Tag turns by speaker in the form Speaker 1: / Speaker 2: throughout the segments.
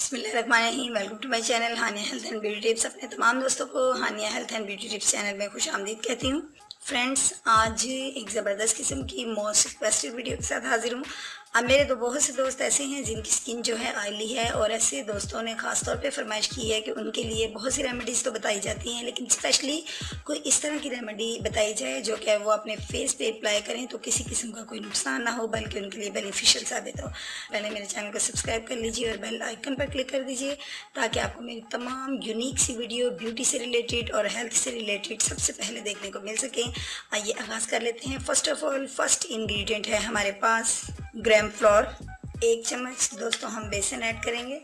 Speaker 1: बिस्मिल्लाहिर्रहमानिर्रहीम। Welcome to my channel Hania health and beauty tips. अपने तमाम दोस्तों को Hania health and beauty tips channel में खुश आमदीद कहती हूँ। फ्रेंड्स, आज एक ज़बरदस्त किस्म की मोस्ट रिक्वेस्टेड वीडियो के साथ हाजिर हूँ। अब मेरे तो बहुत से दोस्त ऐसे हैं जिनकी स्किन जो है ऑयली है, और ऐसे दोस्तों ने ख़ास तौर पे फरमाइश की है कि उनके लिए बहुत सी रेमेडीज़ तो बताई जाती हैं, लेकिन स्पेशली कोई इस तरह की रेमेडी बताई जाए जो कि वो अपने फेस पे अप्लाई करें तो किसी किस्म का कोई नुकसान ना हो, बल्कि उनके लिए बेनिफिशियल साबित हो। पहले मेरे चैनल को सब्सक्राइब कर लीजिए और बेल आइकन पर क्लिक कर दीजिए ताकि आपको मेरी तमाम यूनिक सी वीडियो ब्यूटी से रिलेटेड और हेल्थ से रिलेटेड सबसे पहले देखने को मिल सकें। आइए आगाज़ कर लेते हैं। First of all, first ingredient है हमारे पास ग्राम फ्लोर, 1 चम्मच दोस्तों हम बेसन ऐड करेंगे।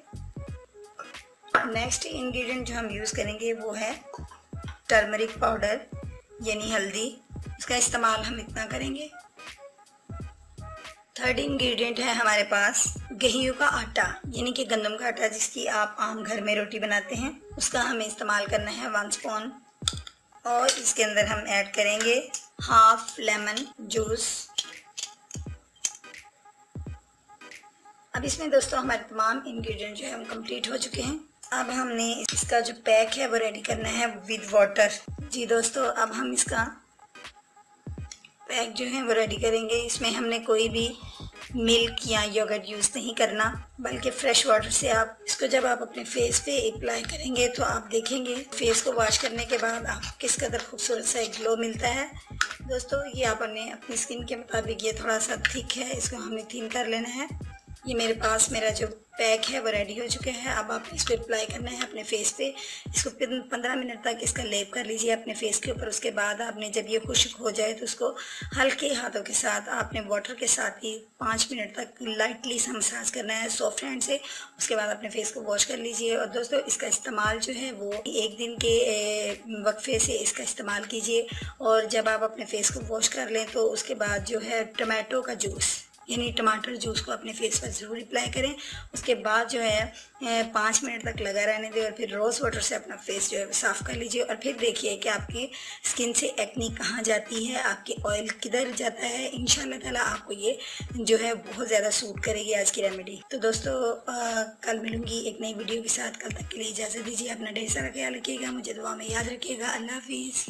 Speaker 1: नेक्स्ट इंग्रेडिएंट जो हम यूज़ करेंगे वो है टर्मरिक पाउडर यानी हल्दी, इसका इस्तेमाल हम इतना करेंगे। थर्ड इंग्रेडिएंट है हमारे पास गेहूं का आटा यानी कि गंदम का आटा, जिसकी आप आम घर में रोटी बनाते हैं, उसका हमें इस्तेमाल करना है 1 स्पून। और इसके अंदर हम ऐड करेंगे हाफ लेमन जूस। अब इसमें दोस्तों हमारे तमाम इंग्रेडिएंट जो है हम कंप्लीट हो चुके हैं। अब हमने इसका जो पैक है वो रेडी करना है विद वाटर। जी दोस्तों, अब हम इसका पैक जो है वो रेडी करेंगे। इसमें हमने कोई भी मिल्क या योगर्ट यूज़ नहीं करना, बल्कि फ्रेश वाटर से आप इसको जब आप अपने फेस पे अप्लाई करेंगे तो आप देखेंगे फेस को वॉश करने के बाद आप किस कदर खूबसूरत सा एक ग्लो मिलता है। दोस्तों, ये आपने अपनी स्किन के मुताबिक, ये थोड़ा सा थिक है, इसको हमें थिन कर लेना है। ये मेरे पास मेरा जो पैक है वो रेडी हो चुका है। अब आपने इसको अप्लाई करना है अपने फेस पे। इसको 15 मिनट तक इसका लेप कर लीजिए अपने फेस के ऊपर। उसके बाद आपने जब ये खुश्क हो जाए तो उसको हल्के हाथों के साथ आपने वाटर के साथ ही 5 मिनट तक लाइटली सा मसाज करना है सॉफ्ट हैंड से। उसके बाद अपने फेस को वॉश कर लीजिए। और दोस्तों, इसका इस्तेमाल जो है वो 1 दिन के वक्फे से इसका इस्तेमाल कीजिए। और जब आप अपने फेस को वॉश कर लें तो उसके बाद जो है टमाटो का जूस यानी टमाटर जूस को अपने फेस पर ज़रूर अप्लाई करें। उसके बाद जो है 5 मिनट तक लगा रहने दें और फिर रोज़ वाटर से अपना फेस जो है साफ़ कर लीजिए। और फिर देखिए कि आपकी स्किन से एक्नी कहाँ जाती है, आपके ऑयल किधर जाता है। इंशाल्लाह ताला आपको ये जो है बहुत ज़्यादा सूट करेगी आज की रेमेडी। तो दोस्तों, कल मिलूँगी एक नई वीडियो के साथ। कल तक के लिए इजाज़त दीजिए। अपना ढेर सारा ख्याल रखिएगा, मुझे दुआ में याद रखिएगा। अल्लाह हाफिज़।